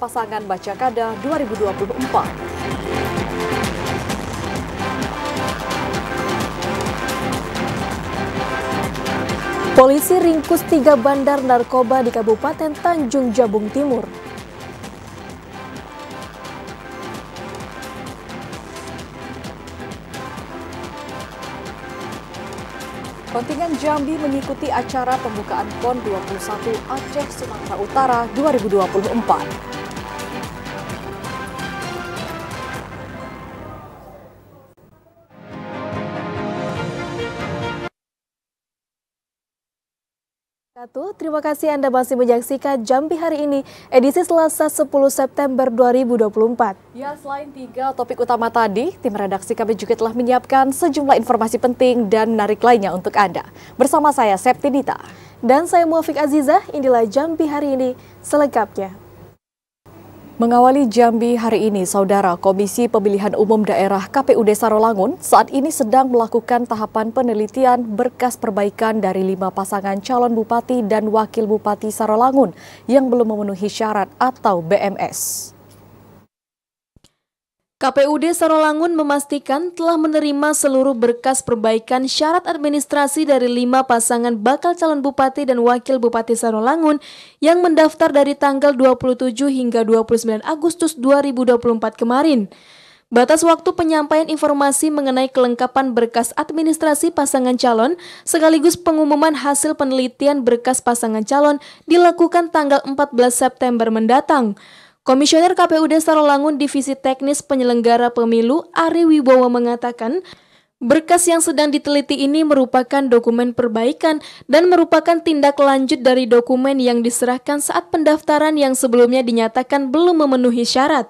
pasangan Bacakada 2024. Polisi ringkus 3 bandar narkoba di Kabupaten Tanjung Jabung Timur. Kontingen Jambi mengikuti acara pembukaan PON 21 Aceh Sumatera Utara 2024. Terima kasih Anda masih menyaksikan Jambi hari ini, edisi Selasa 10 September 2024. Ya, selain 3 topik utama tadi, tim redaksi kami juga telah menyiapkan sejumlah informasi penting dan menarik lainnya untuk Anda. Bersama saya, Septinita. Dan saya Muafiq Azizah, inilah Jambi hari ini selengkapnya. Mengawali Jambi hari ini, Saudara, Komisi Pemilihan Umum Daerah KPUD Sarolangun saat ini sedang melakukan tahapan penelitian berkas perbaikan dari 5 pasangan calon bupati dan wakil bupati Sarolangun yang belum memenuhi syarat atau BMS. KPUD Sarolangun memastikan telah menerima seluruh berkas perbaikan syarat administrasi dari 5 pasangan bakal calon bupati dan wakil bupati Sarolangun yang mendaftar dari tanggal 27 hingga 29 Agustus 2024 kemarin. Batas waktu penyampaian informasi mengenai kelengkapan berkas administrasi pasangan calon sekaligus pengumuman hasil penelitian berkas pasangan calon dilakukan tanggal 14 September mendatang. Komisioner KPUD Sarolangun Divisi Teknis Penyelenggara Pemilu Ari Wibowo mengatakan, berkas yang sedang diteliti ini merupakan dokumen perbaikan dan merupakan tindak lanjut dari dokumen yang diserahkan saat pendaftaran yang sebelumnya dinyatakan belum memenuhi syarat.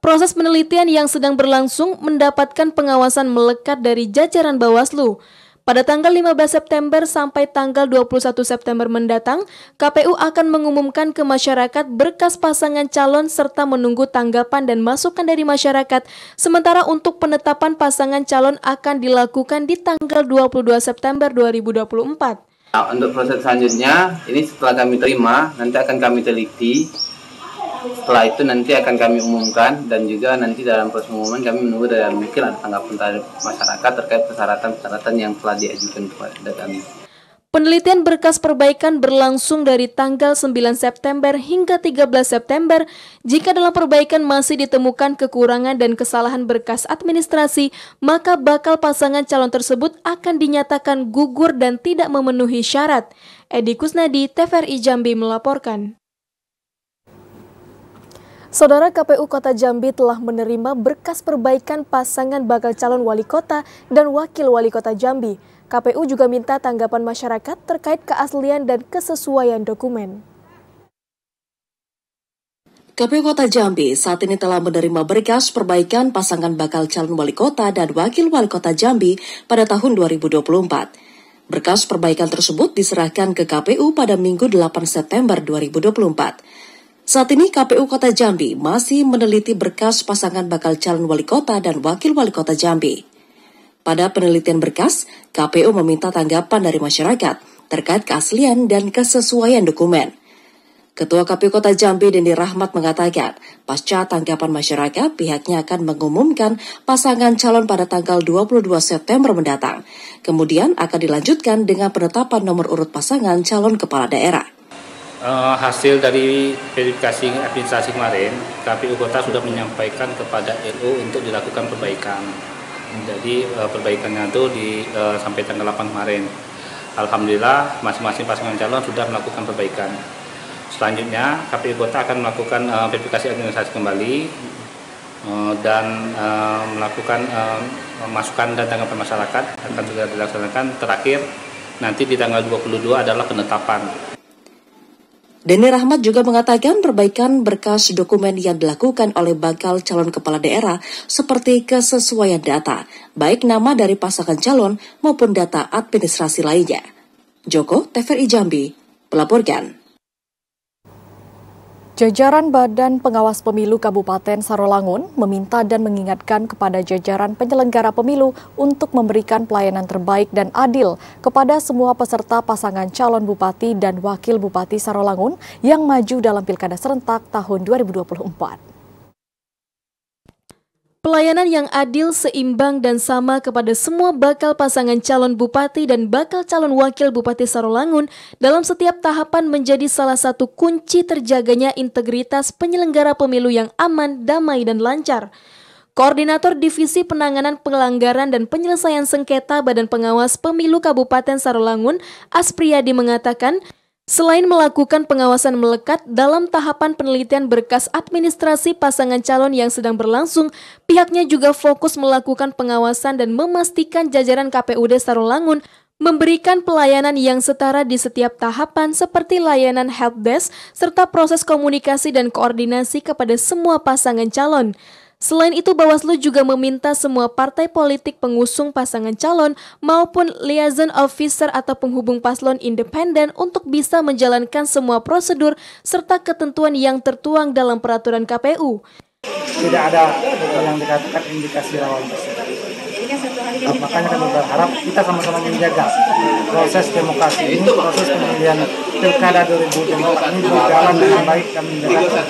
Proses penelitian yang sedang berlangsung mendapatkan pengawasan melekat dari jajaran Bawaslu. Pada tanggal 15 September sampai tanggal 21 September mendatang, KPU akan mengumumkan ke masyarakat berkas pasangan calon serta menunggu tanggapan dan masukan dari masyarakat. Sementara untuk penetapan pasangan calon akan dilakukan di tanggal 22 September 2024. Nah, untuk proses selanjutnya, ini setelah kami terima, nanti akan kami teliti. Setelah itu nanti akan kami umumkan dan juga nanti dalam proses pengumuman kami menunggu dari mungkin ada tanggapan dari masyarakat terkait persyaratan-persyaratan yang telah diajukan kepada kami. Penelitian berkas perbaikan berlangsung dari tanggal 9 September hingga 13 September. Jika dalam perbaikan masih ditemukan kekurangan dan kesalahan berkas administrasi, maka bakal pasangan calon tersebut akan dinyatakan gugur dan tidak memenuhi syarat. Edi Kusnadi, TVRI Jambi melaporkan. Saudara, KPU Kota Jambi telah menerima berkas perbaikan pasangan bakal calon wali kota dan wakil wali kota Jambi. KPU juga minta tanggapan masyarakat terkait keaslian dan kesesuaian dokumen. KPU Kota Jambi saat ini telah menerima berkas perbaikan pasangan bakal calon wali kota dan wakil wali kota Jambi pada tahun 2024. Berkas perbaikan tersebut diserahkan ke KPU pada Minggu 8 September 2024. Saat ini KPU Kota Jambi masih meneliti berkas pasangan bakal calon wali kota dan wakil wali kota Jambi. Pada penelitian berkas, KPU meminta tanggapan dari masyarakat terkait keaslian dan kesesuaian dokumen. Ketua KPU Kota Jambi Deni Rahmat mengatakan, pasca tanggapan masyarakat, pihaknya akan mengumumkan pasangan calon pada tanggal 22 September mendatang. Kemudian akan dilanjutkan dengan penetapan nomor urut pasangan calon kepala daerah. Hasil dari verifikasi administrasi kemarin, KPU Kota sudah menyampaikan kepada RU untuk dilakukan perbaikan. Jadi perbaikannya itu sampai tanggal 8 kemarin. Alhamdulillah masing-masing pasangan calon sudah melakukan perbaikan. Selanjutnya KPU Kota akan melakukan verifikasi administrasi kembali dan melakukan masukan dan tanggapan masyarakat akan segera dilaksanakan. Terakhir nanti di tanggal 22 adalah penetapan. Deni Rahmat juga mengatakan perbaikan berkas dokumen yang dilakukan oleh bakal calon kepala daerah seperti kesesuaian data, baik nama dari pasangan calon maupun data administrasi lainnya. Joko, TVRI Jambi, melaporkan. Jajaran Badan Pengawas Pemilu Kabupaten Sarolangun meminta dan mengingatkan kepada jajaran penyelenggara pemilu untuk memberikan pelayanan terbaik dan adil kepada semua peserta pasangan calon bupati dan wakil bupati Sarolangun yang maju dalam Pilkada serentak tahun 2024. Pelayanan yang adil, seimbang, dan sama kepada semua bakal pasangan calon bupati dan bakal calon wakil bupati Sarolangun dalam setiap tahapan menjadi salah satu kunci terjaganya integritas penyelenggara pemilu yang aman, damai, dan lancar. Koordinator Divisi Penanganan Pelanggaran dan Penyelesaian Sengketa Badan Pengawas Pemilu Kabupaten Sarolangun, Aspriyadi mengatakan, selain melakukan pengawasan melekat dalam tahapan penelitian berkas administrasi pasangan calon yang sedang berlangsung, pihaknya juga fokus melakukan pengawasan dan memastikan jajaran KPUD Sarolangun memberikan pelayanan yang setara di setiap tahapan seperti layanan helpdesk serta proses komunikasi dan koordinasi kepada semua pasangan calon. Selain itu, Bawaslu juga meminta semua partai politik pengusung pasangan calon maupun liaison officer atau penghubung paslon independen untuk bisa menjalankan semua prosedur serta ketentuan yang tertuang dalam peraturan KPU. Tidak ada yang dikatakan indikasi rawan tersebut. Makanya kami berharap kita sama-sama menjaga proses demokrasi ini, proses pemilihan Pilkada 2024 ini berjalan dengan baik. Kami menjaga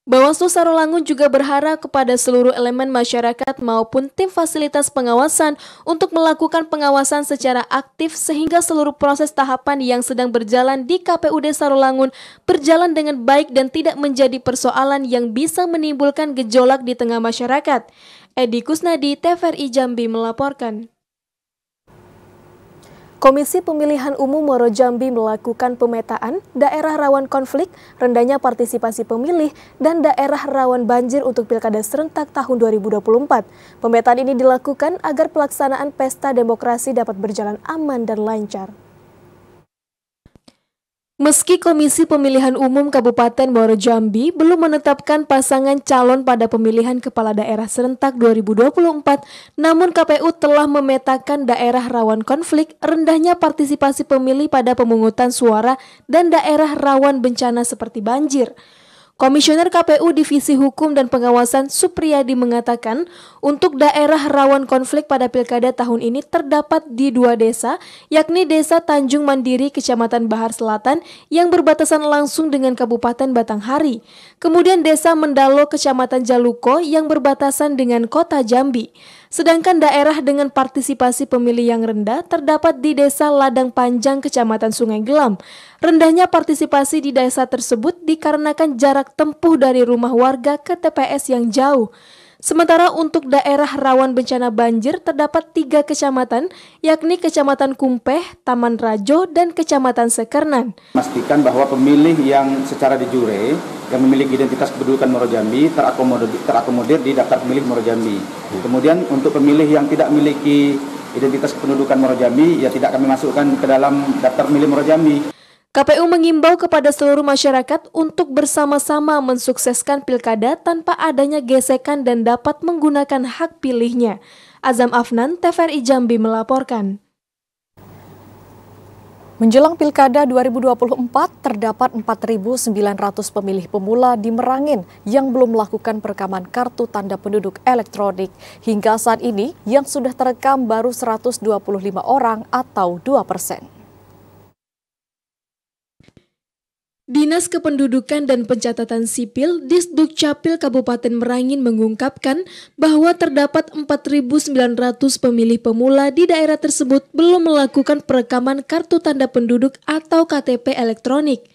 Bawaslu Sarolangun juga berharap kepada seluruh elemen masyarakat maupun tim fasilitas pengawasan untuk melakukan pengawasan secara aktif sehingga seluruh proses tahapan yang sedang berjalan di KPUD Sarolangun berjalan dengan baik dan tidak menjadi persoalan yang bisa menimbulkan gejolak di tengah masyarakat. Edi Kusnadi, TVRI Jambi melaporkan. Komisi Pemilihan Umum Muaro Jambi melakukan pemetaan daerah rawan konflik, rendahnya partisipasi pemilih, dan daerah rawan banjir untuk Pilkada serentak tahun 2024. Pemetaan ini dilakukan agar pelaksanaan pesta demokrasi dapat berjalan aman dan lancar. Meski Komisi Pemilihan Umum Kabupaten Muaro Jambi belum menetapkan pasangan calon pada pemilihan kepala daerah serentak 2024, namun KPU telah memetakan daerah rawan konflik, rendahnya partisipasi pemilih pada pemungutan suara, dan daerah rawan bencana seperti banjir. Komisioner KPU Divisi Hukum dan Pengawasan Supriyadi mengatakan, untuk daerah rawan konflik pada Pilkada tahun ini terdapat di 2 desa, yakni Desa Tanjung Mandiri, Kecamatan Bahar Selatan, yang berbatasan langsung dengan Kabupaten Batanghari. Kemudian Desa Mendalo, Kecamatan Jaluko, yang berbatasan dengan Kota Jambi. Sedangkan daerah dengan partisipasi pemilih yang rendah terdapat di Desa Ladang Panjang, Kecamatan Sungai Gelam. Rendahnya partisipasi di desa tersebut dikarenakan jarak tempuh dari rumah warga ke TPS yang jauh. Sementara untuk daerah rawan bencana banjir terdapat 3 kecamatan, yakni Kecamatan Kumpeh, Taman Rajo, dan Kecamatan Sekernan. Memastikan bahwa pemilih yang secara de jure yang memiliki identitas kependudukan Muaro Jambi terakomodir di daftar pemilih Muaro Jambi. Kemudian untuk pemilih yang tidak memiliki identitas kependudukan Muaro Jambi, ya tidak kami masukkan ke dalam daftar pemilih Muaro Jambi. KPU mengimbau kepada seluruh masyarakat untuk bersama-sama mensukseskan pilkada tanpa adanya gesekan dan dapat menggunakan hak pilihnya. Azam Afnan, TVRI Jambi melaporkan. Menjelang Pilkada 2024, terdapat 4.900 pemilih pemula di Merangin yang belum melakukan perekaman kartu tanda penduduk elektronik. Hingga saat ini, yang sudah terekam baru 125 orang atau 2%. Dinas Kependudukan dan Pencatatan Sipil Disdukcapil Kabupaten Merangin mengungkapkan bahwa terdapat 4.900 pemilih pemula di daerah tersebut belum melakukan perekaman kartu tanda penduduk atau KTP elektronik.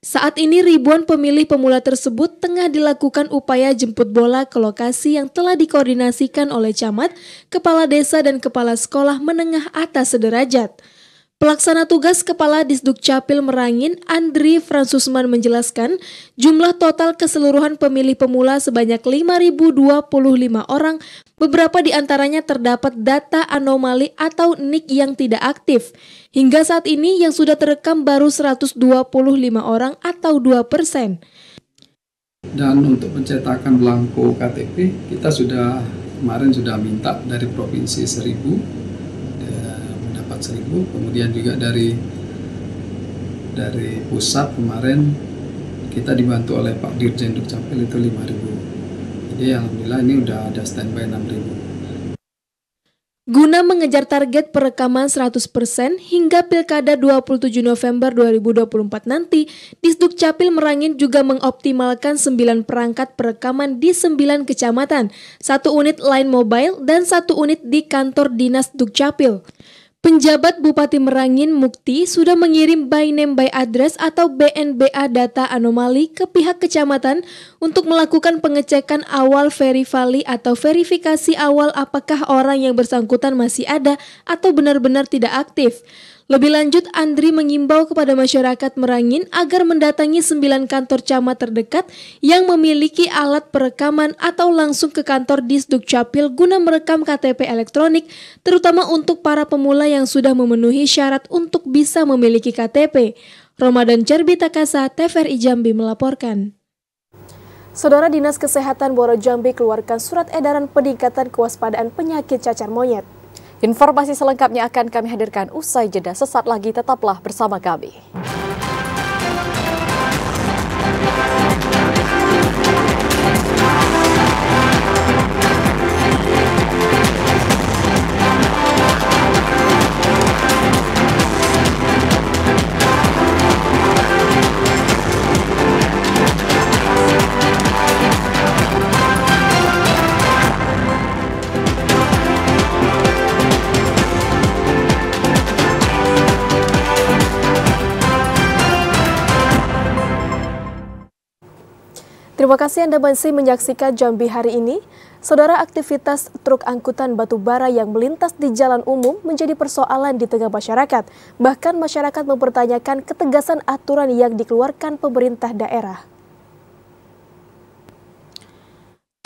Saat ini ribuan pemilih pemula tersebut tengah dilakukan upaya jemput bola ke lokasi yang telah dikoordinasikan oleh camat, kepala desa dan kepala sekolah menengah atas sederajat. Pelaksana tugas Kepala Disdukcapil Merangin, Andri Fransusman menjelaskan, jumlah total keseluruhan pemilih pemula sebanyak 5.025 orang, beberapa di antaranya terdapat data anomali atau NIK yang tidak aktif. Hingga saat ini yang sudah terekam baru 125 orang atau 2%. Dan untuk pencetakan belangko KTP, kita kemarin sudah minta dari Provinsi 1.000, kemudian juga dari dari pusat kemarin kita dibantu oleh Pak Dirjen Dukcapil itu 5.000. Jadi alhamdulillah ini udah ada standby 6.000. Guna mengejar target perekaman 100% hingga Pilkada 27 November 2024 nanti, Disdukcapil Merangin juga mengoptimalkan 9 perangkat perekaman di 9 kecamatan, 1 unit line mobile, dan 1 unit di kantor dinas Dukcapil. Penjabat Bupati Merangin Mukti sudah mengirim by name by address atau BNBA data anomali ke pihak kecamatan untuk melakukan pengecekan awal verifali atau verifikasi awal apakah orang yang bersangkutan masih ada atau benar-benar tidak aktif. Lebih lanjut, Andri mengimbau kepada masyarakat Merangin agar mendatangi 9 kantor camat terdekat yang memiliki alat perekaman atau langsung ke kantor Disdukcapil guna merekam KTP elektronik, terutama untuk para pemula yang sudah memenuhi syarat untuk bisa memiliki KTP. Ramadan Cerbi Takasa, TVRI Jambi melaporkan. Saudara, Dinas Kesehatan Muaro Jambi keluarkan surat edaran peningkatan kewaspadaan penyakit cacar monyet. Informasi selengkapnya akan kami hadirkan usai jeda. Sesaat lagi tetaplah bersama kami. Terima kasih Anda masih menyaksikan Jambi hari ini. Saudara, aktivitas truk angkutan batu bara yang melintas di jalan umum menjadi persoalan di tengah masyarakat. Bahkan masyarakat mempertanyakan ketegasan aturan yang dikeluarkan pemerintah daerah.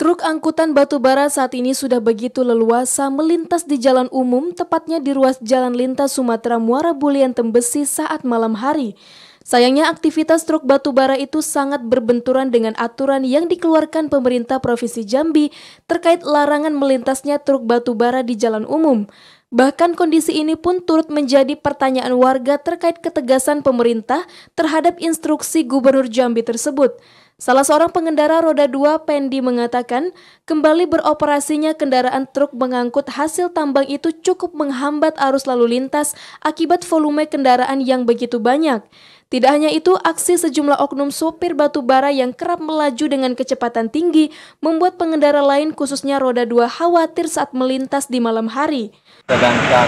Truk angkutan batu bara saat ini sudah begitu leluasa melintas di jalan umum, tepatnya di ruas Jalan Lintas Sumatera Muara Bulian Tembesi saat malam hari. Sayangnya aktivitas truk batu bara itu sangat berbenturan dengan aturan yang dikeluarkan pemerintah Provinsi Jambi terkait larangan melintasnya truk batu bara di jalan umum. Bahkan kondisi ini pun turut menjadi pertanyaan warga terkait ketegasan pemerintah terhadap instruksi Gubernur Jambi tersebut. Salah seorang pengendara roda 2, Pendi, mengatakan kembali beroperasinya kendaraan truk mengangkut hasil tambang itu cukup menghambat arus lalu lintas akibat volume kendaraan yang begitu banyak. Tidak hanya itu, aksi sejumlah oknum sopir batu bara yang kerap melaju dengan kecepatan tinggi membuat pengendara lain khususnya roda 2 khawatir saat melintas di malam hari. Sedangkan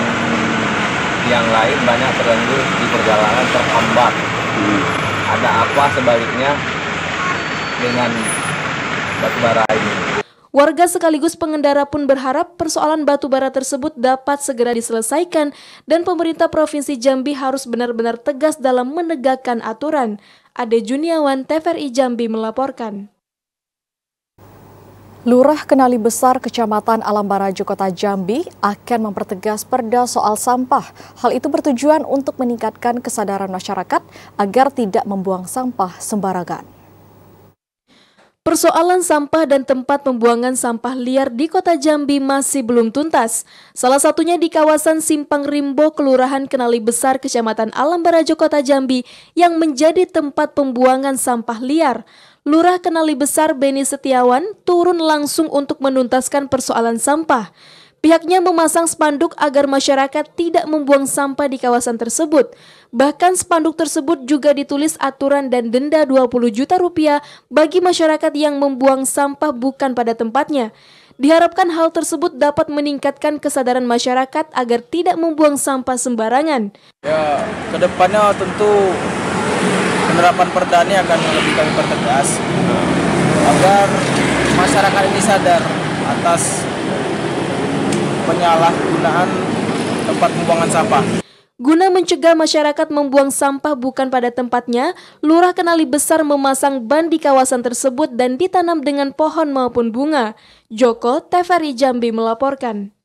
yang lain banyak terganggu di perjalanan terhambat. Ada apa sebaliknya dengan batu bara ini? Warga sekaligus pengendara pun berharap persoalan batu bara tersebut dapat segera diselesaikan dan pemerintah Provinsi Jambi harus benar-benar tegas dalam menegakkan aturan. Ade Juniawan, TVRI Jambi melaporkan. Lurah Kenali Besar Kecamatan Alam Barajo Kota Jambi akan mempertegas perda soal sampah. Hal itu bertujuan untuk meningkatkan kesadaran masyarakat agar tidak membuang sampah sembarangan. Persoalan sampah dan tempat pembuangan sampah liar di Kota Jambi masih belum tuntas. Salah satunya di kawasan Simpang Rimbo, Kelurahan Kenali Besar, Kecamatan Alam Barajo, Kota Jambi yang menjadi tempat pembuangan sampah liar. Lurah Kenali Besar Beni Setiawan turun langsung untuk menuntaskan persoalan sampah. Pihaknya memasang spanduk agar masyarakat tidak membuang sampah di kawasan tersebut. Bahkan spanduk tersebut juga ditulis aturan dan denda 20 juta rupiah bagi masyarakat yang membuang sampah bukan pada tempatnya. Diharapkan hal tersebut dapat meningkatkan kesadaran masyarakat agar tidak membuang sampah sembarangan. Ya, kedepannya tentu penerapan perda ini akan lebih kami pertegas agar masyarakat ini sadar atas penyalahgunaan tempat pembuangan sampah. Guna mencegah masyarakat membuang sampah bukan pada tempatnya, Lurah Kenali Besar memasang ban di kawasan tersebut dan ditanam dengan pohon maupun bunga. Joko, TVRI Jambi melaporkan.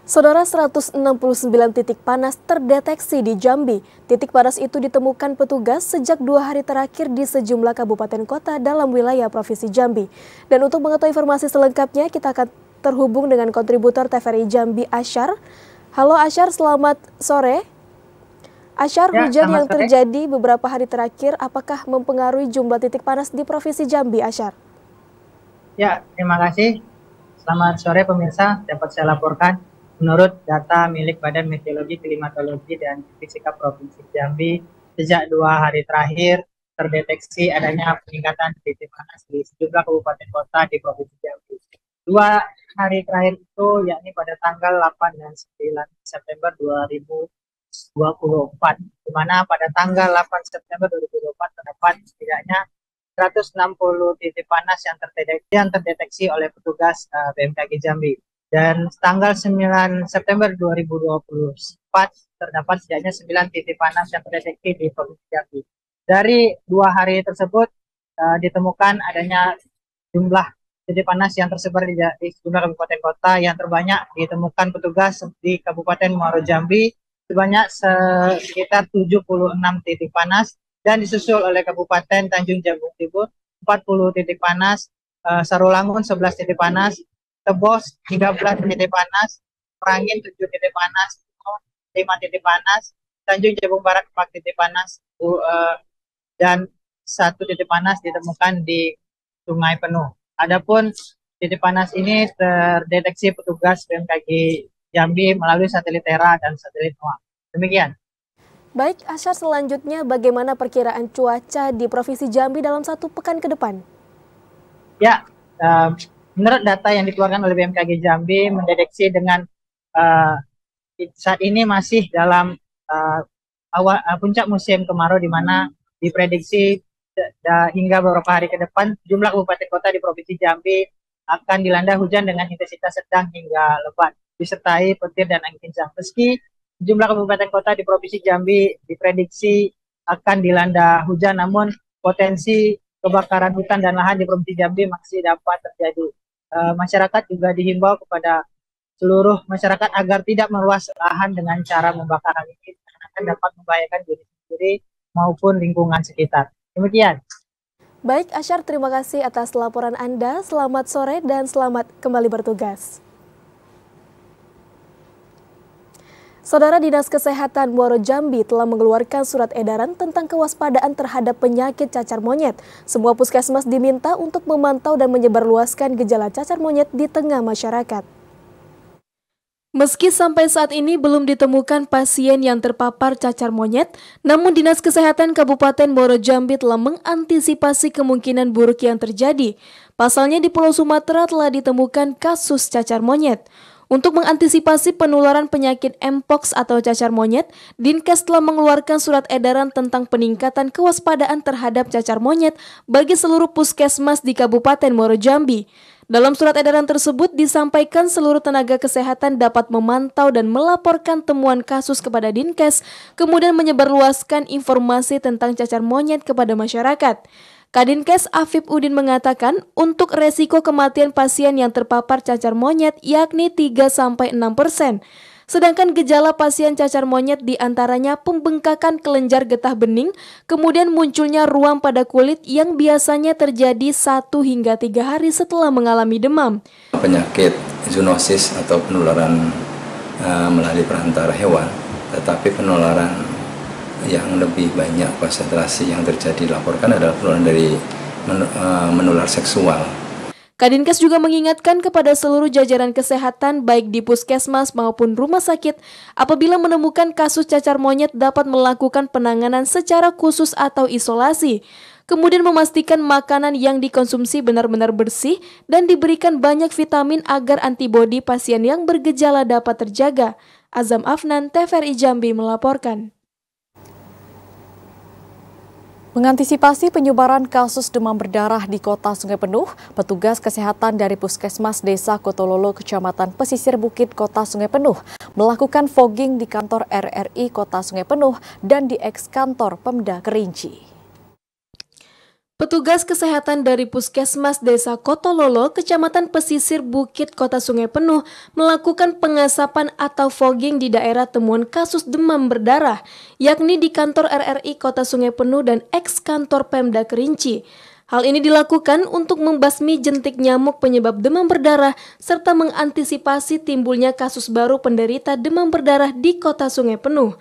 Saudara, 169 titik panas terdeteksi di Jambi. Titik panas itu ditemukan petugas sejak 2 hari terakhir di sejumlah kabupaten kota dalam wilayah Provinsi Jambi. Dan untuk mengetahui informasi selengkapnya, kita akan terhubung dengan kontributor TVRI Jambi, Asyar. Halo Asyar, selamat sore. Asyar, Ya, hujan selamat yang sore. terjadi beberapa hari terakhir apakah mempengaruhi jumlah titik panas di Provinsi Jambi, Asyar? Ya, terima kasih. Selamat sore pemirsa. Dapat saya laporkan, menurut data milik Badan Meteorologi, Klimatologi, dan Fisika Provinsi Jambi, sejak 2 hari terakhir terdeteksi adanya peningkatan titik panas di sejumlah kabupaten kota di Provinsi Jambi. 2 hari terakhir itu yakni pada tanggal 8 dan 9 September 2024, di mana pada tanggal 8 September 2024 terdapat setidaknya 160 titik panas yang terdeteksi oleh petugas BMKG Jambi. Dan tanggal 9 September 2024 terdapat setidaknya 9 titik panas yang terdeteksi di Provinsi Jambi. Dari 2 hari tersebut ditemukan adanya jumlah titik panas yang tersebar di sejumlah kabupaten kota. Yang terbanyak ditemukan petugas di Kabupaten Muaro Jambi sebanyak sekitar 76 titik panas, dan disusul oleh Kabupaten Tanjung Jabung Timur 40 titik panas, Sarolangun 11 titik panas, Tebos 13 titik panas, Merangin 7 titik panas, 5 titik panas, Tanjung Jabung Barat 4 titik panas, dan 1 titik panas ditemukan di Sungai Penuh. Adapun titik panas ini terdeteksi petugas BMKG Jambi melalui satelit Terra dan satelit NOAA. Demikian. Baik, Asyar, selanjutnya bagaimana perkiraan cuaca di Provinsi Jambi dalam 1 pekan ke depan? Ya, menurut data yang dikeluarkan oleh BMKG Jambi mendeteksi dengan saat ini masih dalam puncak musim kemarau, di mana diprediksi hingga beberapa hari ke depan jumlah kabupaten kota di Provinsi Jambi akan dilanda hujan dengan intensitas sedang hingga lebat, disertai petir dan angin kencang. Meski jumlah kabupaten kota di Provinsi Jambi diprediksi akan dilanda hujan, namun potensi kebakaran hutan dan lahan di Provinsi Jambi masih dapat terjadi. Masyarakat juga dihimbau kepada seluruh masyarakat agar tidak meluas lahan dengan cara membakar hal ini, karena akan dapat membahayakan diri sendiri maupun lingkungan sekitar. Demikian. Baik, Asyar, terima kasih atas laporan Anda. Selamat sore dan selamat kembali bertugas. Saudara, Dinas Kesehatan Muaro Jambi telah mengeluarkan surat edaran tentang kewaspadaan terhadap penyakit cacar monyet. Semua puskesmas diminta untuk memantau dan menyebarluaskan gejala cacar monyet di tengah masyarakat. Meski sampai saat ini belum ditemukan pasien yang terpapar cacar monyet, namun Dinas Kesehatan Kabupaten Muaro Jambi telah mengantisipasi kemungkinan buruk yang terjadi. Pasalnya di Pulau Sumatera telah ditemukan kasus cacar monyet. Untuk mengantisipasi penularan penyakit Mpox atau cacar monyet, Dinkes telah mengeluarkan surat edaran tentang peningkatan kewaspadaan terhadap cacar monyet bagi seluruh puskesmas di Kabupaten Muaro Jambi. Dalam surat edaran tersebut disampaikan seluruh tenaga kesehatan dapat memantau dan melaporkan temuan kasus kepada Dinkes, kemudian menyebarluaskan informasi tentang cacar monyet kepada masyarakat. Kadinkes Afif Udin mengatakan untuk resiko kematian pasien yang terpapar cacar monyet yakni 3-6%. Sedangkan gejala pasien cacar monyet diantaranya pembengkakan kelenjar getah bening, kemudian munculnya ruam pada kulit yang biasanya terjadi 1 hingga 3 hari setelah mengalami demam. Penyakit zoonosis atau penularan melalui perantara hewan, tetapi penularan yang lebih banyak konsentrasi yang terjadi dilaporkan adalah penularan dari menular seksual. Kadinkes juga mengingatkan kepada seluruh jajaran kesehatan baik di puskesmas maupun rumah sakit apabila menemukan kasus cacar monyet dapat melakukan penanganan secara khusus atau isolasi. Kemudian memastikan makanan yang dikonsumsi benar-benar bersih dan diberikan banyak vitamin agar antibodi pasien yang bergejala dapat terjaga. Azam Afnan, TVRI Jambi melaporkan. Mengantisipasi penyebaran kasus demam berdarah di Kota Sungai Penuh, petugas kesehatan dari Puskesmas Desa Kotololo, Kecamatan Pesisir Bukit, Kota Sungai Penuh, melakukan fogging di kantor RRI Kota Sungai Penuh dan di eks-kantor Pemda Kerinci. Petugas kesehatan dari Puskesmas Desa Kotololo, Kecamatan Pesisir Bukit, Kota Sungai Penuh melakukan pengasapan atau fogging di daerah temuan kasus demam berdarah, yakni di kantor RRI Kota Sungai Penuh dan eks-kantor Pemda Kerinci. Hal ini dilakukan untuk membasmi jentik nyamuk penyebab demam berdarah serta mengantisipasi timbulnya kasus baru penderita demam berdarah di Kota Sungai Penuh.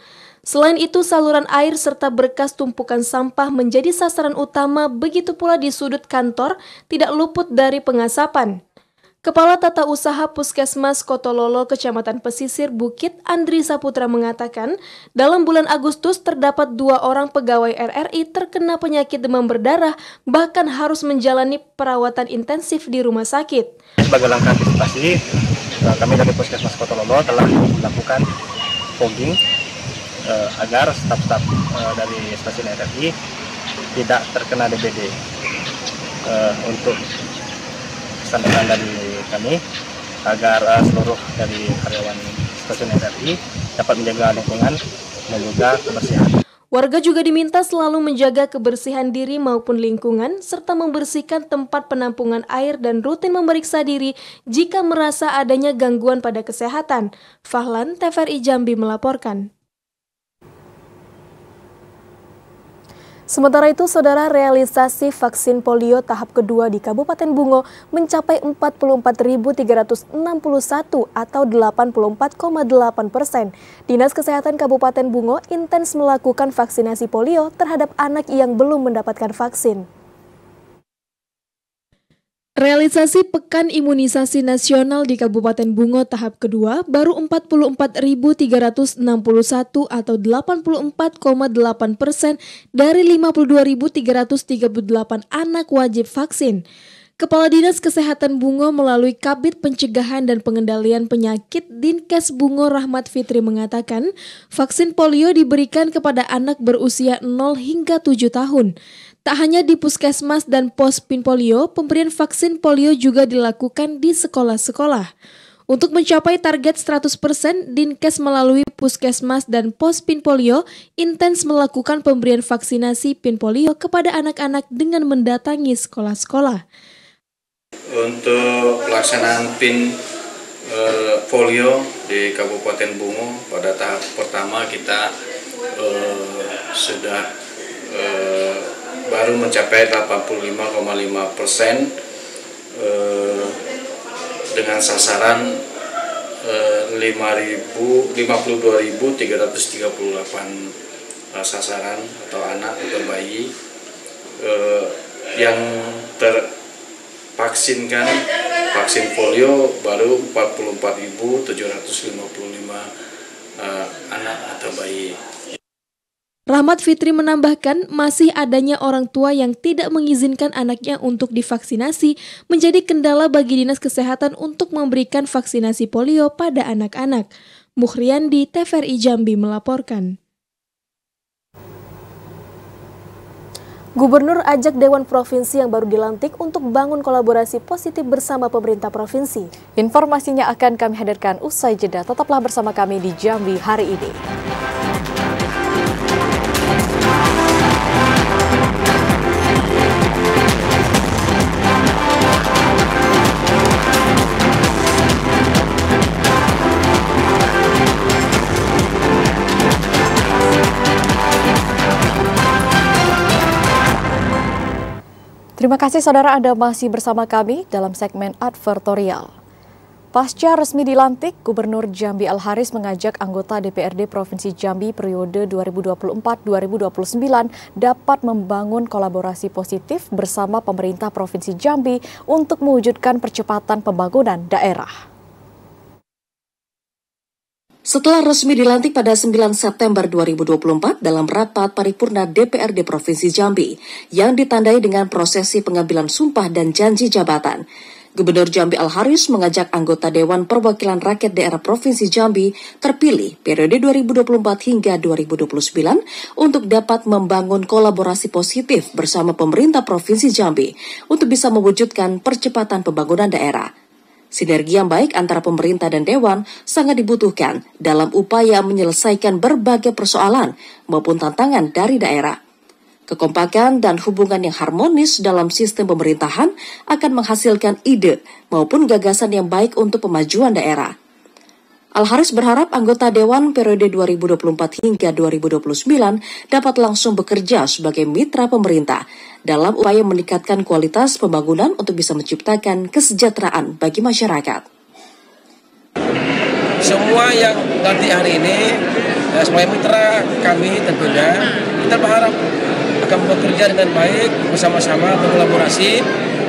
Selain itu, saluran air serta berkas tumpukan sampah menjadi sasaran utama, begitu pula di sudut kantor tidak luput dari pengasapan. Kepala Tata Usaha Puskesmas Kotololo, Kecamatan Pesisir Bukit, Andri Saputra mengatakan, dalam bulan Agustus terdapat 2 orang pegawai RRI terkena penyakit demam berdarah, bahkan harus menjalani perawatan intensif di rumah sakit. Sebagai langkah antisipasi, kami dari Puskesmas Kotololo telah melakukan fogging agar staf-staf dari stasiun RRI tidak terkena DBD. Untuk pesan dari kami agar seluruh dari karyawan stasiun RRI dapat menjaga lingkungan dan juga kebersihan. Warga juga diminta selalu menjaga kebersihan diri maupun lingkungan, serta membersihkan tempat penampungan air dan rutin memeriksa diri jika merasa adanya gangguan pada kesehatan. Fahlan, TVRI Jambi melaporkan. Sementara itu, Saudara, realisasi vaksin polio tahap kedua di Kabupaten Bungo mencapai 44.361 atau 84,8%. Dinas Kesehatan Kabupaten Bungo intens melakukan vaksinasi polio terhadap anak yang belum mendapatkan vaksin. Realisasi Pekan Imunisasi Nasional di Kabupaten Bungo tahap kedua baru 44.361 atau 84,8% dari 52.338 anak wajib vaksin. Kepala Dinas Kesehatan Bungo melalui Kabid Pencegahan dan Pengendalian Penyakit Dinkes Bungo Rahmat Fitri mengatakan, vaksin polio diberikan kepada anak berusia 0 hingga 7 tahun. Tak hanya di puskesmas dan pos Pinpolio, pemberian vaksin polio juga dilakukan di sekolah-sekolah. Untuk mencapai target 100%, Dinkes melalui puskesmas dan pos Pinpolio intens melakukan pemberian vaksinasi Pinpolio kepada anak-anak dengan mendatangi sekolah-sekolah. Untuk pelaksanaan polio di Kabupaten Bungo pada tahap pertama kita sudah baru mencapai 85,5% dengan sasaran 52.338 sasaran atau anak atau bayi yang tervaksinkan vaksin polio baru 44.755 anak atau bayi. Rahmat Fitri menambahkan, masih adanya orang tua yang tidak mengizinkan anaknya untuk divaksinasi menjadi kendala bagi Dinas Kesehatan untuk memberikan vaksinasi polio pada anak-anak. Muhriandi, TVRI Jambi melaporkan. Gubernur ajak Dewan Provinsi yang baru dilantik untuk bangun kolaborasi positif bersama pemerintah provinsi. Informasinya akan kami hadirkan usai jeda. Tetaplah bersama kami di Jambi hari ini. Terima kasih saudara Anda masih bersama kami dalam segmen advertorial. Pasca resmi dilantik, Gubernur Jambi Al-Haris mengajak anggota DPRD Provinsi Jambi periode 2024-2029 dapat membangun kolaborasi positif bersama pemerintah Provinsi Jambi untuk mewujudkan percepatan pembangunan daerah. Setelah resmi dilantik pada 9 September 2024 dalam rapat paripurna DPRD Provinsi Jambi yang ditandai dengan prosesi pengambilan sumpah dan janji jabatan, Gubernur Jambi Al-Haris mengajak anggota Dewan Perwakilan Rakyat Daerah Provinsi Jambi terpilih periode 2024 hingga 2029 untuk dapat membangun kolaborasi positif bersama pemerintah Provinsi Jambi untuk bisa mewujudkan percepatan pembangunan daerah. Sinergi yang baik antara pemerintah dan Dewan sangat dibutuhkan dalam upaya menyelesaikan berbagai persoalan maupun tantangan dari daerah. Kekompakan dan hubungan yang harmonis dalam sistem pemerintahan akan menghasilkan ide maupun gagasan yang baik untuk pemajuan daerah. Al-Haris berharap anggota Dewan periode 2024 hingga 2029 dapat langsung bekerja sebagai mitra pemerintah dalam upaya meningkatkan kualitas pembangunan untuk bisa menciptakan kesejahteraan bagi masyarakat. Semua yang nanti hari ini sebagai mitra kami tentunya kita berharap akan bekerja dengan baik bersama-sama berkolaborasi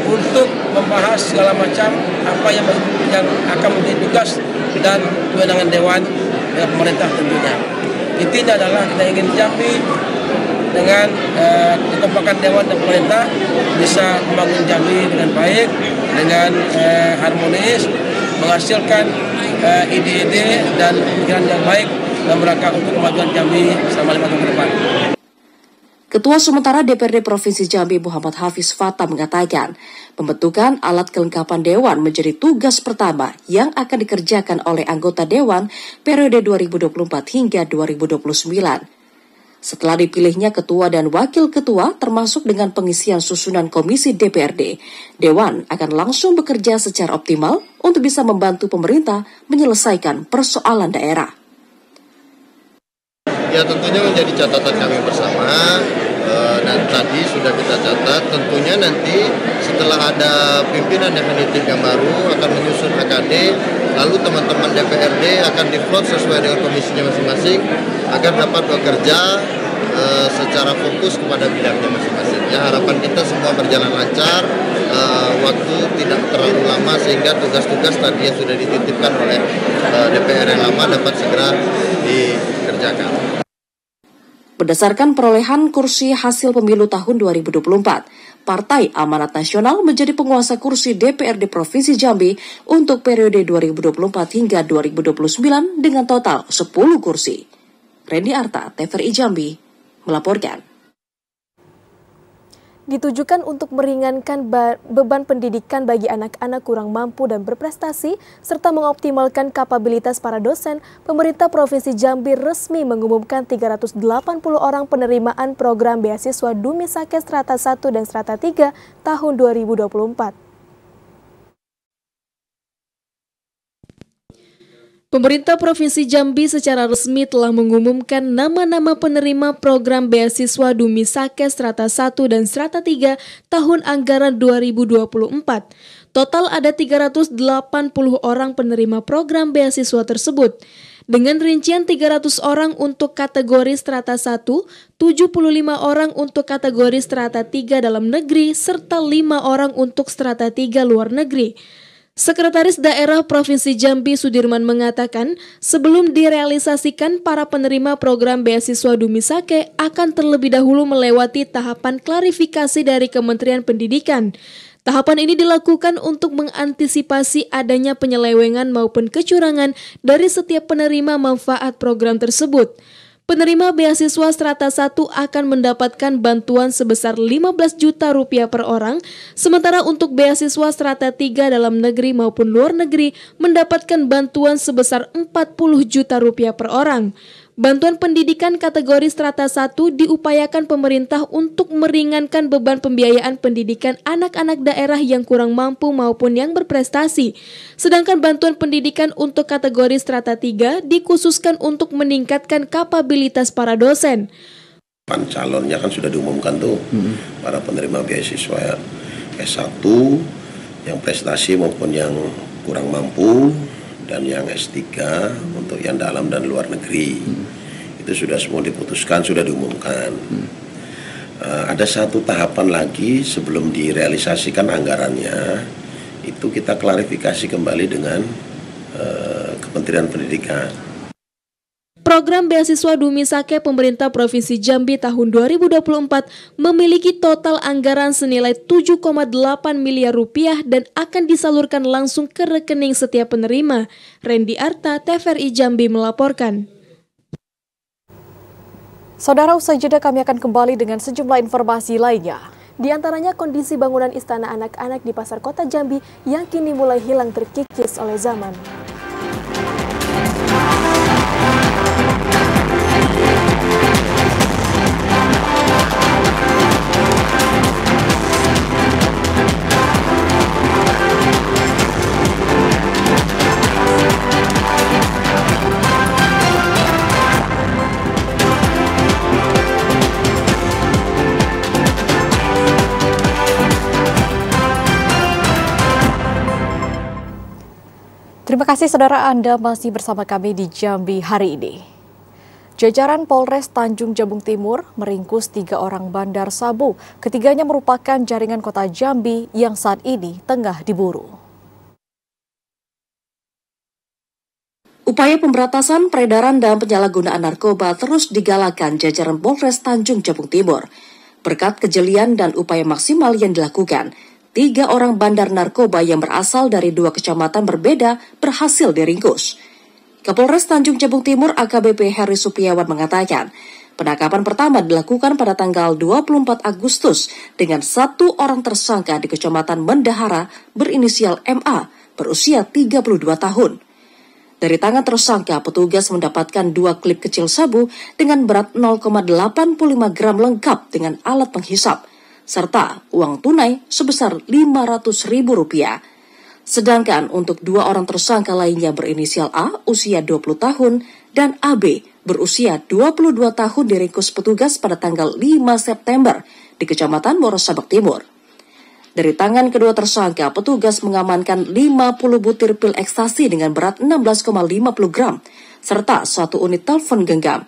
untuk membahas segala macam apa yang akan menjadi tugas dan kewenangan Dewan dengan pemerintah tentunya. Intinya adalah kita ingin Jambi dengan kekompakan Dewan dan pemerintah bisa membangun Jambi dengan baik, dengan harmonis, menghasilkan ide-ide dan pikiran yang baik dalam rangka untuk kemajuan Jambi selama 5 tahun ke depan. Ketua Sementara DPRD Provinsi Jambi Muhammad Hafiz Fattah mengatakan, pembentukan alat kelengkapan Dewan menjadi tugas pertama yang akan dikerjakan oleh anggota Dewan periode 2024 hingga 2029. Setelah dipilihnya ketua dan wakil ketua termasuk dengan pengisian susunan komisi DPRD, Dewan akan langsung bekerja secara optimal untuk bisa membantu pemerintah menyelesaikan persoalan daerah. Ya tentunya menjadi catatan kami bersama dan tadi sudah kita catat tentunya nanti setelah ada pimpinan definitif yang baru akan menyusun AKD, lalu teman-teman DPRD akan diplot sesuai dengan komisinya masing-masing agar dapat bekerja secara fokus kepada bidangnya masing-masing. Ya, harapan kita semua berjalan lancar, waktu tidak terlalu lama sehingga tugas-tugas tadi yang sudah dititipkan oleh DPR yang lama dapat segera dikerjakan. Berdasarkan perolehan kursi hasil pemilu tahun 2024, Partai Amanat Nasional menjadi penguasa kursi DPRD Provinsi Jambi untuk periode 2024 hingga 2029 dengan total 10 kursi. Randy Arta, TVRI Jambi, melaporkan. Ditujukan untuk meringankan beban pendidikan bagi anak-anak kurang mampu dan berprestasi, serta mengoptimalkan kapabilitas para dosen, pemerintah Provinsi Jambi resmi mengumumkan 380 orang penerimaan program beasiswa Dumisake Strata 1 dan Strata 3 tahun 2024. Pemerintah Provinsi Jambi secara resmi telah mengumumkan nama-nama penerima program beasiswa Dumisake Strata 1 dan Strata 3 tahun anggaran 2024. Total ada 380 orang penerima program beasiswa tersebut. Dengan rincian 300 orang untuk kategori Strata 1, 75 orang untuk kategori Strata 3 dalam negeri, serta 5 orang untuk Strata 3 luar negeri. Sekretaris Daerah Provinsi Jambi Sudirman mengatakan, sebelum direalisasikan para penerima program beasiswa Dumisake akan terlebih dahulu melewati tahapan klarifikasi dari Kementerian Pendidikan. Tahapan ini dilakukan untuk mengantisipasi adanya penyelewengan maupun kecurangan dari setiap penerima manfaat program tersebut. Penerima beasiswa Strata 1 akan mendapatkan bantuan sebesar 15 juta rupiah per orang, sementara untuk beasiswa Strata 3 dalam negeri maupun luar negeri mendapatkan bantuan sebesar 40 juta rupiah per orang. Bantuan pendidikan kategori Strata 1 diupayakan pemerintah untuk meringankan beban pembiayaan pendidikan anak-anak daerah yang kurang mampu maupun yang berprestasi. Sedangkan bantuan pendidikan untuk kategori Strata 3 dikhususkan untuk meningkatkan kapabilitas para dosen. Calonnya kan sudah diumumkan tuh, para penerima beasiswa S1 yang prestasi maupun yang kurang mampu, dan yang S3 untuk yang dalam dan luar negeri. Itu sudah semua diputuskan, sudah diumumkan. Ada satu tahapan lagi sebelum direalisasikan anggarannya, itu kita klarifikasi kembali dengan Kementerian Pendidikan. Program beasiswa Dumisake pemerintah Provinsi Jambi tahun 2024 memiliki total anggaran senilai 7,8 miliar rupiah dan akan disalurkan langsung ke rekening setiap penerima. Randy Arta, TVRI Jambi melaporkan. Saudara, usai jeda kami akan kembali dengan sejumlah informasi lainnya. Di antaranya kondisi bangunan istana anak-anak di Pasar Kota Jambi yang kini mulai hilang terkikis oleh zaman. Terima kasih saudara, Anda masih bersama kami di Jambi hari ini. Jajaran Polres Tanjung Jabung Timur meringkus 3 orang bandar sabu. Ketiganya merupakan jaringan kota Jambi yang saat ini tengah diburu. Upaya pemberantasan peredaran dan penyalahgunaan narkoba terus digalakan jajaran Polres Tanjung Jabung Timur. Berkat kejelian dan upaya maksimal yang dilakukan, 3 orang bandar narkoba yang berasal dari 2 kecamatan berbeda berhasil diringkus. Kapolres Tanjung Jabung Timur AKBP Heri Supiawan mengatakan, penangkapan pertama dilakukan pada tanggal 24 Agustus dengan 1 orang tersangka di Kecamatan Mendahara berinisial MA berusia 32 tahun. Dari tangan tersangka, petugas mendapatkan 2 klip kecil sabu dengan berat 0,85 gram lengkap dengan alat penghisap, serta uang tunai sebesar Rp500.000. Sedangkan untuk 2 orang tersangka lainnya berinisial A usia 20 tahun dan AB berusia 22 tahun diringkus petugas pada tanggal 5 September di Kecamatan Morosabak Timur. Dari tangan kedua tersangka, petugas mengamankan 50 butir pil ekstasi dengan berat 16,50 gram serta 1 unit telepon genggam.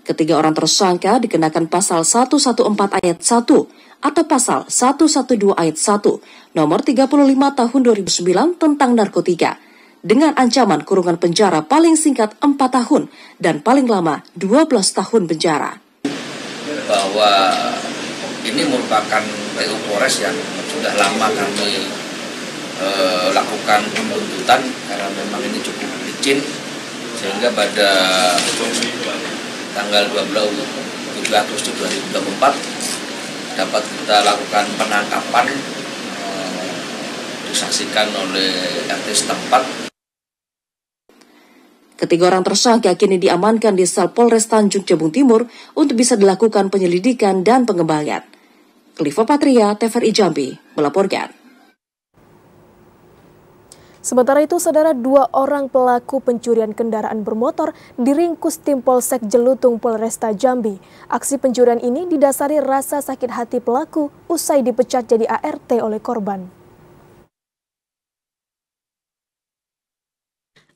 Ketiga orang tersangka dikenakan pasal 114 ayat 1 atau pasal 112 ayat 1 nomor 35 tahun 2009 tentang narkotika dengan ancaman kurungan penjara paling singkat 4 tahun dan paling lama 12 tahun penjara. Bahwa ini merupakan PU Polres yang sudah lama kami lakukan penuntutan karena memang ini cukup licin, sehingga pada tanggal 27 Agustus 2024 dapat kita lakukan penangkapan disaksikan oleh RT setempat. Ketiga orang tersangka kini diamankan di sel Polres Tanjung Jabung Timur untuk bisa dilakukan penyelidikan dan pengembangan. Kliva Patria, TVRI Jambi, melaporkan. Sementara itu, saudara, 2 orang pelaku pencurian kendaraan bermotor diringkus tim Polsek Jelutung Polresta Jambi. Aksi pencurian ini didasari rasa sakit hati pelaku usai dipecat jadi ART oleh korban.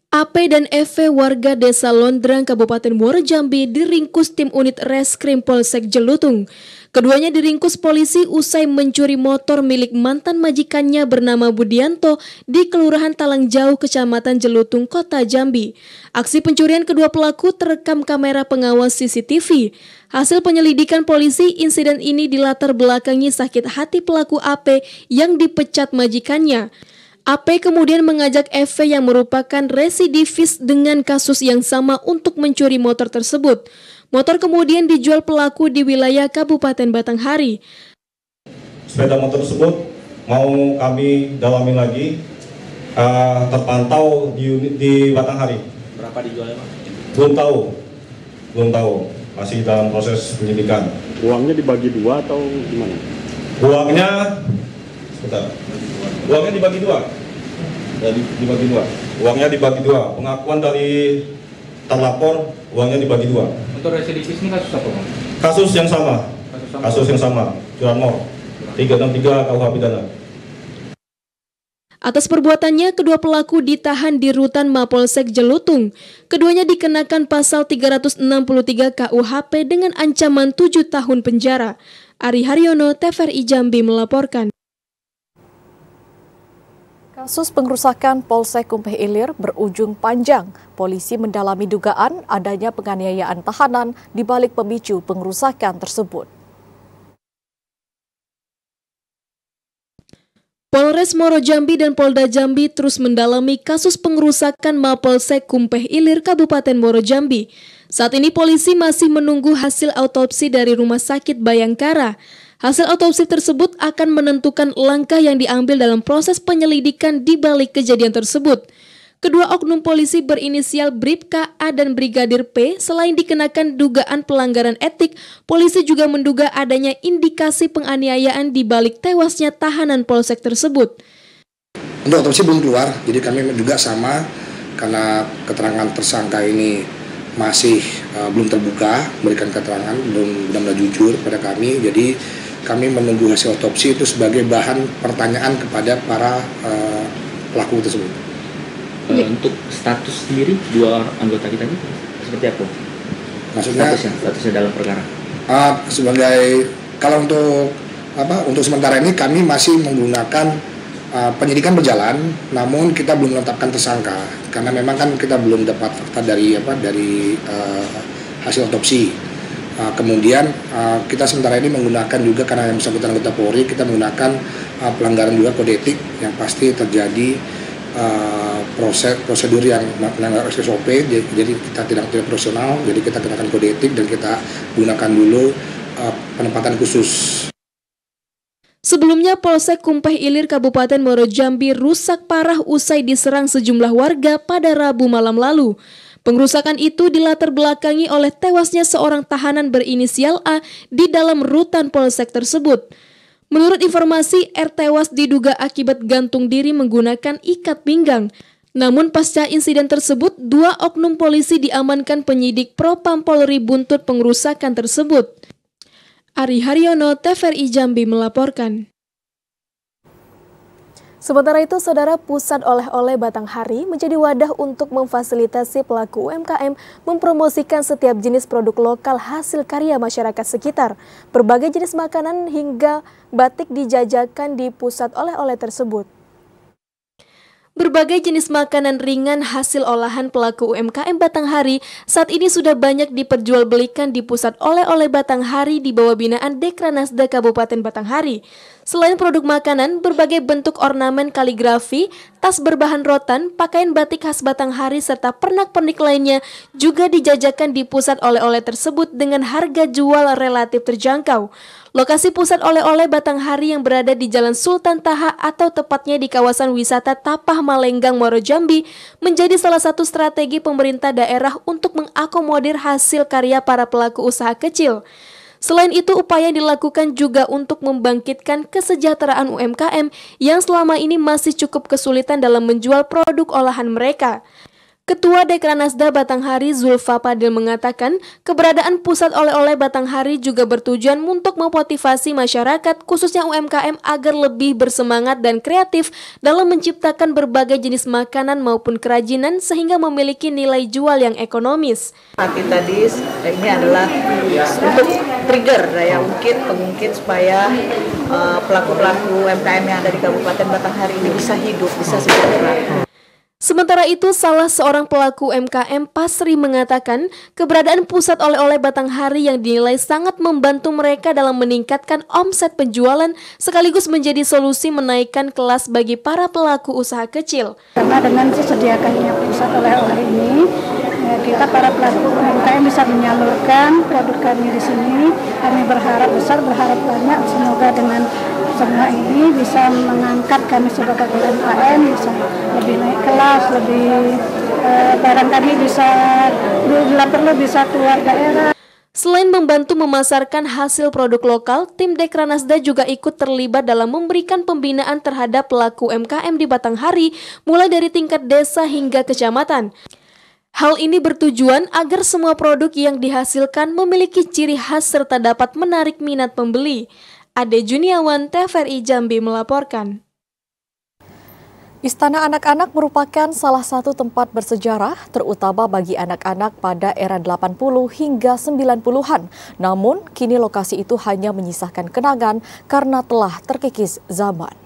AP dan EV warga Desa Londrang, Kabupaten Muaro Jambi diringkus tim unit Reskrim Polsek Jelutung. Keduanya diringkus polisi usai mencuri motor milik mantan majikannya bernama Budianto di Kelurahan Talangjau, Kecamatan Jelutung, Kota Jambi. Aksi pencurian kedua pelaku terekam kamera pengawas CCTV. Hasil penyelidikan polisi, insiden ini dilatar belakangi sakit hati pelaku AP yang dipecat majikannya. AP kemudian mengajak EV yang merupakan residivis dengan kasus yang sama untuk mencuri motor tersebut. Motor kemudian dijual pelaku di wilayah Kabupaten Batanghari. Sepeda motor tersebut mau kami dalami lagi, terpantau di unit di Batanghari. Berapa dijualnya, Pak? Belum tahu, masih dalam proses penyidikan. Uangnya dibagi 2 atau gimana? Uangnya dibagi dua. Uangnya dibagi dua. Pengakuan dari terlapor, uangnya dibagi 2. Untuk residivis ini kasus apa, Bang? Kasus yang sama. Curanmor 363 KUH pidana. Atas perbuatannya, kedua pelaku ditahan di rutan Mapolsek Jelutung. Keduanya dikenakan pasal 363 KUHP dengan ancaman 7 tahun penjara. Ari Haryono, TVRI Jambi melaporkan. Kasus pengerusakan Polsek Kumpeh Ilir berujung panjang. Polisi mendalami dugaan adanya penganiayaan tahanan di balik pemicu pengerusakan tersebut. Polres Muaro Jambi dan Polda Jambi terus mendalami kasus pengerusakan Mapolsek Kumpeh Ilir, Kabupaten Muaro Jambi. Saat ini polisi masih menunggu hasil autopsi dari Rumah Sakit Bayangkara. Hasil autopsi tersebut akan menentukan langkah yang diambil dalam proses penyelidikan di balik kejadian tersebut. Kedua oknum polisi berinisial Bribka A dan Brigadir P selain dikenakan dugaan pelanggaran etik, polisi juga menduga adanya indikasi penganiayaan di balik tewasnya tahanan polsek tersebut. Untuk autopsi belum keluar, jadi kami juga sama karena keterangan tersangka ini masih belum terbuka, memberikan keterangan belum benar-benar jujur pada kami, jadi kami menunggu hasil otopsi itu sebagai bahan pertanyaan kepada para pelaku tersebut. Untuk status sendiri 2 anggota kita ini seperti apa? Maksudnya statusnya dalam perkara. Sebagai kalau untuk sementara ini kami masih menggunakan penyidikan berjalan, namun kita belum menetapkan tersangka karena memang kan kita belum dapat fakta dari hasil otopsi. Kemudian kita sementara ini menggunakan juga karena yang bersangkutan anggota Polri, kita menggunakan pelanggaran juga kode etik yang pasti terjadi prosedur yang melanggar SOP, jadi kita tidak profesional, jadi kita kenakan kode etik dan kita gunakan dulu penempatan khusus. Sebelumnya, Polsek Kumpeh Ilir Kabupaten Muaro Jambi rusak parah usai diserang sejumlah warga pada Rabu malam lalu. Pengrusakan itu dilatar belakangi oleh tewasnya seorang tahanan berinisial A di dalam rutan Polsek tersebut. Menurut informasi, R tewas diduga akibat gantung diri menggunakan ikat pinggang. Namun pasca insiden tersebut, 2 oknum polisi diamankan penyidik Propam Polri buntut pengrusakan tersebut. Ari Haryono, TVRI Jambi melaporkan. Sementara itu, Saudara, Pusat Oleh-oleh Batanghari menjadi wadah untuk memfasilitasi pelaku UMKM mempromosikan setiap jenis produk lokal hasil karya masyarakat sekitar. Berbagai jenis makanan hingga batik dijajakan di Pusat Oleh-oleh tersebut. Berbagai jenis makanan ringan hasil olahan pelaku UMKM Batanghari saat ini sudah banyak diperjualbelikan di Pusat Oleh-oleh Batanghari di bawah binaan Dekranasda Kabupaten Batanghari. Selain produk makanan, berbagai bentuk ornamen kaligrafi, tas berbahan rotan, pakaian batik khas Batanghari, serta pernak-pernik lainnya juga dijajakan di Pusat Oleh-oleh tersebut dengan harga jual relatif terjangkau. Lokasi Pusat Oleh-oleh Batanghari yang berada di Jalan Sultan Taha atau tepatnya di kawasan wisata Tapah Malenggang, Muaro Jambi menjadi salah satu strategi pemerintah daerah untuk mengakomodir hasil karya para pelaku usaha kecil. Selain itu, upaya dilakukan juga untuk membangkitkan kesejahteraan UMKM yang selama ini masih cukup kesulitan dalam menjual produk olahan mereka. Ketua Dekranasda Batanghari Zulfa Padil mengatakan, keberadaan Pusat Oleh-oleh Batanghari juga bertujuan untuk memotivasi masyarakat, khususnya UMKM, agar lebih bersemangat dan kreatif dalam menciptakan berbagai jenis makanan maupun kerajinan sehingga memiliki nilai jual yang ekonomis. Arti tadi ini adalah untuk trigger yang mungkin supaya pelaku-pelaku UMKM yang ada di Kabupaten Batanghari ini bisa hidup, bisa sejahtera. Sementara itu, salah seorang pelaku UMKM Pasri mengatakan keberadaan Pusat Oleh-oleh Batanghari yang dinilai sangat membantu mereka dalam meningkatkan omset penjualan sekaligus menjadi solusi menaikkan kelas bagi para pelaku usaha kecil. Karena dengan disediakannya Pusat Oleh-oleh ini, kita para pelaku UMKM bisa menyalurkan produk kami di sini. Kami berharap besar, berharap banyak, semoga dengan semua ini bisa mengangkat kami sebagai UMKM, bisa lebih naik kelas, lebih barang kami bisa bila perlu bisa keluar daerah. Selain membantu memasarkan hasil produk lokal, tim Dekranasda juga ikut terlibat dalam memberikan pembinaan terhadap pelaku UMKM di Batanghari, mulai dari tingkat desa hingga kecamatan. Hal ini bertujuan agar semua produk yang dihasilkan memiliki ciri khas serta dapat menarik minat pembeli. Ade Juniawan, TVRI Jambi melaporkan. Istana Anak-anak merupakan salah satu tempat bersejarah, terutama bagi anak-anak pada era 80 hingga 90-an. Namun, kini lokasi itu hanya menyisakan kenangan karena telah terkikis zaman.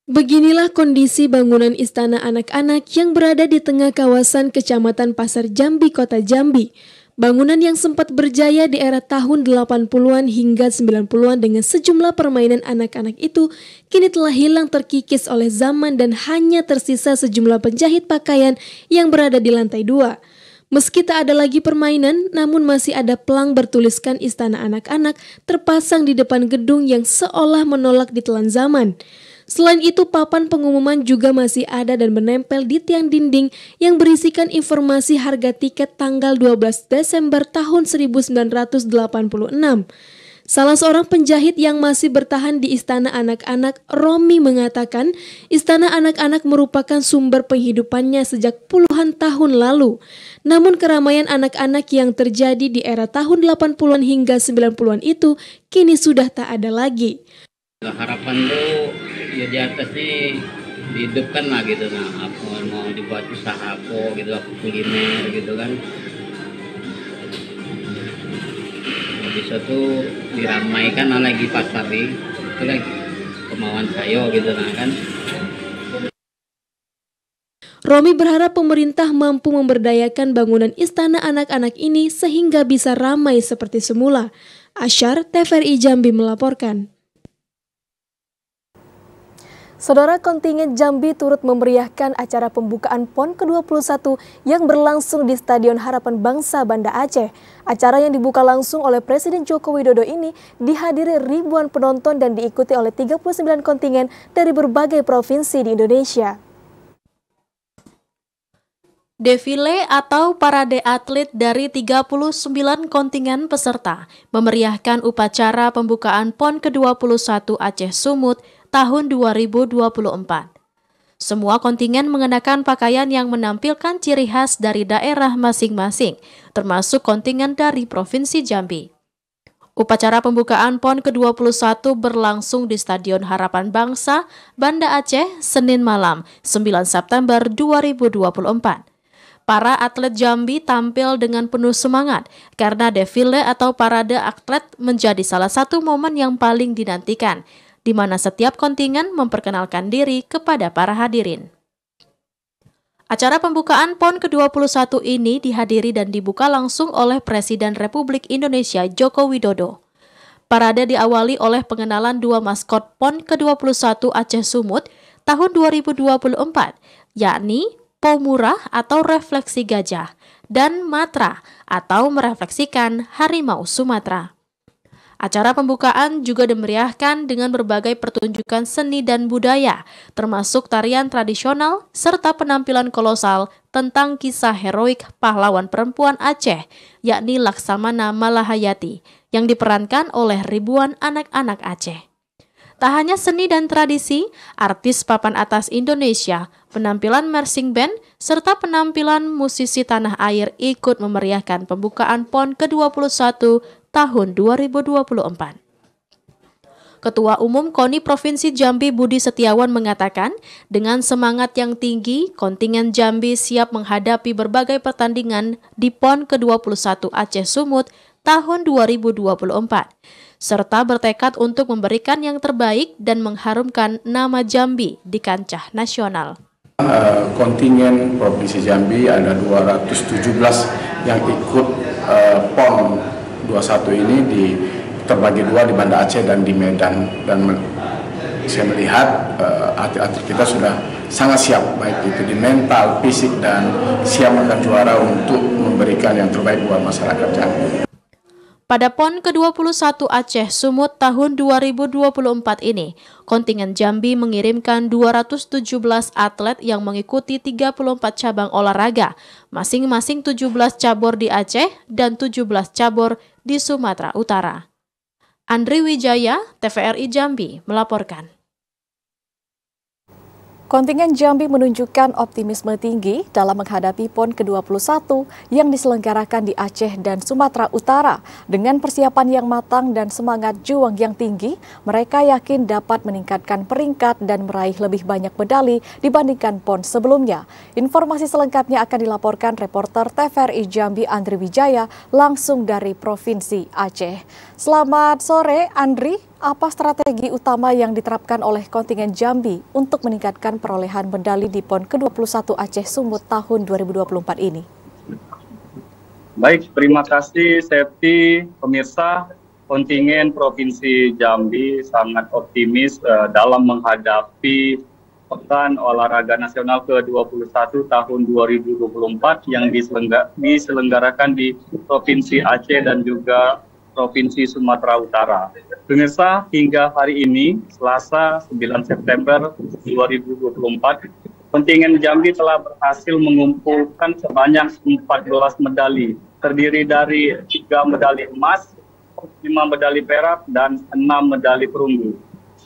Beginilah kondisi bangunan Istana Anak-anak yang berada di tengah kawasan Kecamatan Pasar Jambi, Kota Jambi. Bangunan yang sempat berjaya di era tahun 80-an hingga 90-an dengan sejumlah permainan anak-anak itu kini telah hilang terkikis oleh zaman dan hanya tersisa sejumlah penjahit pakaian yang berada di lantai 2. Meski tak ada lagi permainan, namun masih ada pelang bertuliskan Istana Anak-anak terpasang di depan gedung yang seolah menolak ditelan zaman. Selain itu, papan pengumuman juga masih ada dan menempel di tiang dinding yang berisikan informasi harga tiket tanggal 12 Desember tahun 1986. Salah seorang penjahit yang masih bertahan di Istana Anak-anak, Romi, mengatakan Istana Anak-anak merupakan sumber penghidupannya sejak puluhan tahun lalu. Namun keramaian anak-anak yang terjadi di era tahun 80-an hingga 90-an itu kini sudah tak ada lagi. Harapan tuh ya di atas nih dihidupkan lah gitu. Nah, aku mau dibuat usaha aku gitu, aku kuliner gitu kan. Bisa tuh diramaikan lagi pasar nih, itu lagi kemauan saya gitu nah kan. Romi berharap pemerintah mampu memberdayakan bangunan istana anak-anak ini sehingga bisa ramai seperti semula. Asyar, TVRI Jambi melaporkan. Saudara, kontingen Jambi turut memeriahkan acara pembukaan PON ke-21 yang berlangsung di Stadion Harapan Bangsa Banda Aceh. Acara yang dibuka langsung oleh Presiden Joko Widodo ini dihadiri ribuan penonton dan diikuti oleh 39 kontingen dari berbagai provinsi di Indonesia. Defile atau parade atlet dari 39 kontingen peserta memeriahkan upacara pembukaan PON ke-21 Aceh Sumut tahun 2024. Semua kontingen mengenakan pakaian yang menampilkan ciri khas dari daerah masing-masing, termasuk kontingen dari Provinsi Jambi. Upacara pembukaan PON ke-21 berlangsung di Stadion Harapan Bangsa, Banda Aceh, Senin malam, 9 September 2024. Para atlet Jambi tampil dengan penuh semangat karena defile atau parade atlet menjadi salah satu momen yang paling dinantikan, di mana setiap kontingen memperkenalkan diri kepada para hadirin. Acara pembukaan PON ke-21 ini dihadiri dan dibuka langsung oleh Presiden Republik Indonesia Joko Widodo. Parade diawali oleh pengenalan dua maskot PON ke-21 Aceh Sumut tahun 2024, yakni Pomurah atau refleksi gajah, dan Matra atau merefleksikan harimau Sumatera. Acara pembukaan juga dimeriahkan dengan berbagai pertunjukan seni dan budaya, termasuk tarian tradisional serta penampilan kolosal tentang kisah heroik pahlawan perempuan Aceh, yakni Laksamana Malahayati, yang diperankan oleh ribuan anak-anak Aceh. Tak hanya seni dan tradisi, artis papan atas Indonesia, penampilan marching band, serta penampilan musisi tanah air ikut memeriahkan pembukaan PON ke-21 tahun 2024. Ketua Umum KONI Provinsi Jambi Budi Setiawan mengatakan, dengan semangat yang tinggi, kontingen Jambi siap menghadapi berbagai pertandingan di PON ke-21 Aceh Sumut tahun 2024. Serta bertekad untuk memberikan yang terbaik dan mengharumkan nama Jambi di kancah nasional. Kontingen Provinsi Jambi ada 217 yang ikut PON 21 ini terbagi dua di Banda Aceh dan di Medan, dan saya melihat atlet-atlet kita sudah sangat siap, baik itu di mental, fisik, dan siap akan juara untuk memberikan yang terbaik buat masyarakat Jambi. Pada PON ke-21 Aceh Sumut tahun 2024 ini, kontingen Jambi mengirimkan 217 atlet yang mengikuti 34 cabang olahraga, masing-masing 17 cabur di Aceh dan 17 cabur di Sumatera Utara. Andri Wijaya, TVRI Jambi, melaporkan. Kontingen Jambi menunjukkan optimisme tinggi dalam menghadapi PON ke-21 yang diselenggarakan di Aceh dan Sumatera Utara. Dengan persiapan yang matang dan semangat juang yang tinggi, mereka yakin dapat meningkatkan peringkat dan meraih lebih banyak medali dibandingkan PON sebelumnya. Informasi selengkapnya akan dilaporkan reporter TVRI Jambi Andri Wijaya langsung dari Provinsi Aceh. Selamat sore, Andri. Apa strategi utama yang diterapkan oleh kontingen Jambi untuk meningkatkan perolehan medali di PON ke-21 Aceh Sumut tahun 2024 ini? Baik, terima kasih Septi. Pemirsa, kontingen Provinsi Jambi sangat optimis dalam menghadapi Pekan Olahraga Nasional ke-21 tahun 2024 yang diselenggarakan di Provinsi Aceh dan juga Provinsi Sumatera Utara. Pemirsa, hingga hari ini, Selasa 9 September 2024, kontingen Jambi telah berhasil mengumpulkan sebanyak 14 medali, terdiri dari 3 medali emas, 5 medali perak, dan 6 medali perunggu.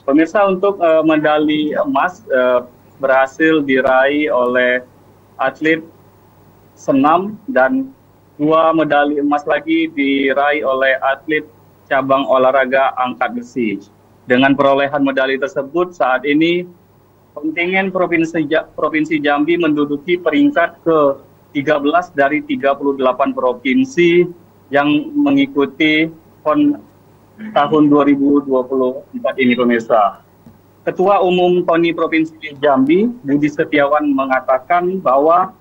Pemirsa, untuk medali emas berhasil diraih oleh atlet senam dan 2 medali emas lagi diraih oleh atlet cabang olahraga angkat besi. Dengan perolehan medali tersebut, saat ini kontingen Provinsi Jambi menduduki peringkat ke-13 dari 38 provinsi yang mengikuti PON tahun 2024 ini, pemirsa. Ketua Umum KONI Provinsi Jambi, Budi Setiawan, mengatakan bahwa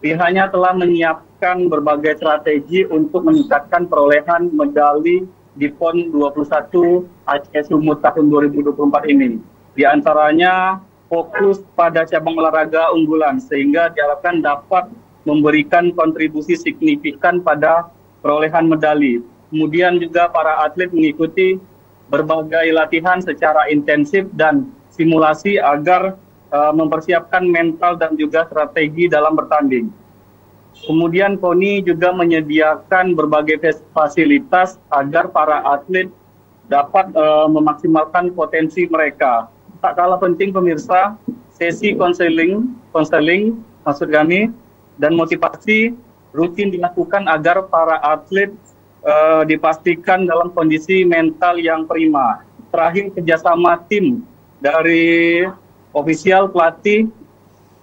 pihaknya telah menyiapkan berbagai strategi untuk meningkatkan perolehan medali di PON 21 Aceh Sumut tahun 2024 ini. Di antaranya fokus pada cabang olahraga unggulan sehingga diharapkan dapat memberikan kontribusi signifikan pada perolehan medali. Kemudian juga para atlet mengikuti berbagai latihan secara intensif dan simulasi agar mempersiapkan mental dan juga strategi dalam bertanding. Kemudian KONI juga menyediakan berbagai fasilitas agar para atlet dapat memaksimalkan potensi mereka. Tak kalah penting, pemirsa, sesi konseling maksud kami, dan motivasi rutin dilakukan agar para atlet dipastikan dalam kondisi mental yang prima. Terakhir, kerjasama tim dari ofisial, pelatih,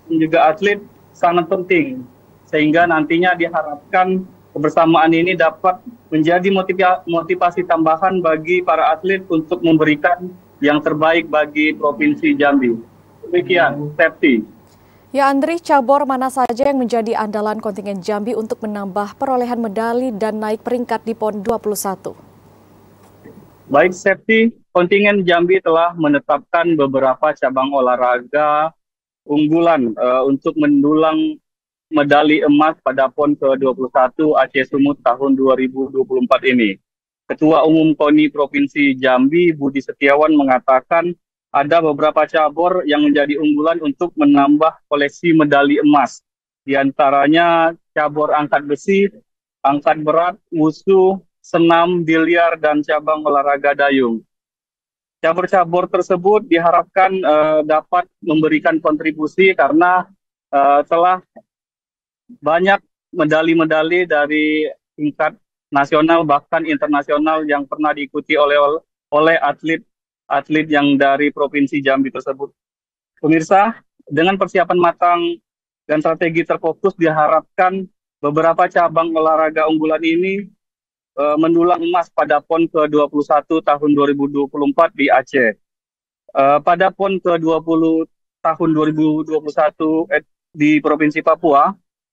dan juga atlet sangat penting, sehingga nantinya diharapkan kebersamaan ini dapat menjadi motivasi tambahan bagi para atlet untuk memberikan yang terbaik bagi Provinsi Jambi. Demikian, Septi. Ya, Andri, cabur mana saja yang menjadi andalan kontingen Jambi untuk menambah perolehan medali dan naik peringkat di PON 21? Baik, Septi, kontingen Jambi telah menetapkan beberapa cabang olahraga unggulan untuk mendulang medali emas pada PON ke-21 Aceh Sumut tahun 2024 ini. Ketua Umum KONI Provinsi Jambi, Budi Setiawan, mengatakan ada beberapa cabur yang menjadi unggulan untuk menambah koleksi medali emas. Di antaranya cabur angkat besi, angkat berat, wusu, senam, biliar, dan cabang olahraga dayung. Cabur-cabur tersebut diharapkan dapat memberikan kontribusi karena telah banyak medali-medali dari tingkat nasional bahkan internasional yang pernah diikuti oleh atlet yang dari Provinsi Jambi tersebut. Pemirsa, dengan persiapan matang dan strategi terfokus diharapkan beberapa cabang olahraga unggulan ini mendulang emas pada PON ke-21 tahun 2024 di Aceh. Pada PON ke-20 tahun 2021 di Provinsi Papua,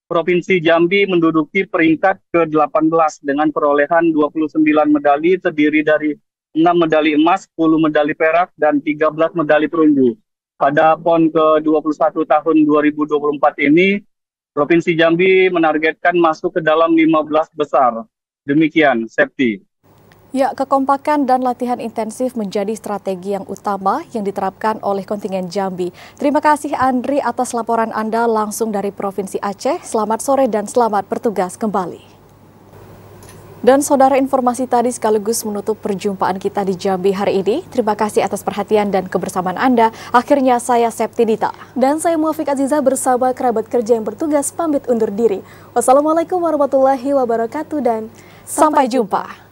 Provinsi Jambi menduduki peringkat ke-18 dengan perolehan 29 medali terdiri dari 6 medali emas, 10 medali perak, dan 13 medali perunggu. Pada PON ke-21 tahun 2024 ini, Provinsi Jambi menargetkan masuk ke dalam 15 besar. Demikian, Septi. Ya, kekompakan dan latihan intensif menjadi strategi yang utama yang diterapkan oleh kontingen Jambi. Terima kasih Andri atas laporan Anda langsung dari Provinsi Aceh. Selamat sore dan selamat bertugas kembali. Dan saudara, informasi tadi sekaligus menutup perjumpaan kita di Jambi hari ini. Terima kasih atas perhatian dan kebersamaan Anda. Akhirnya saya Septi Dita. Dan saya Muafiq Aziza bersama kerabat kerja yang bertugas pamit undur diri. Wassalamualaikum warahmatullahi wabarakatuh dan sampai jumpa.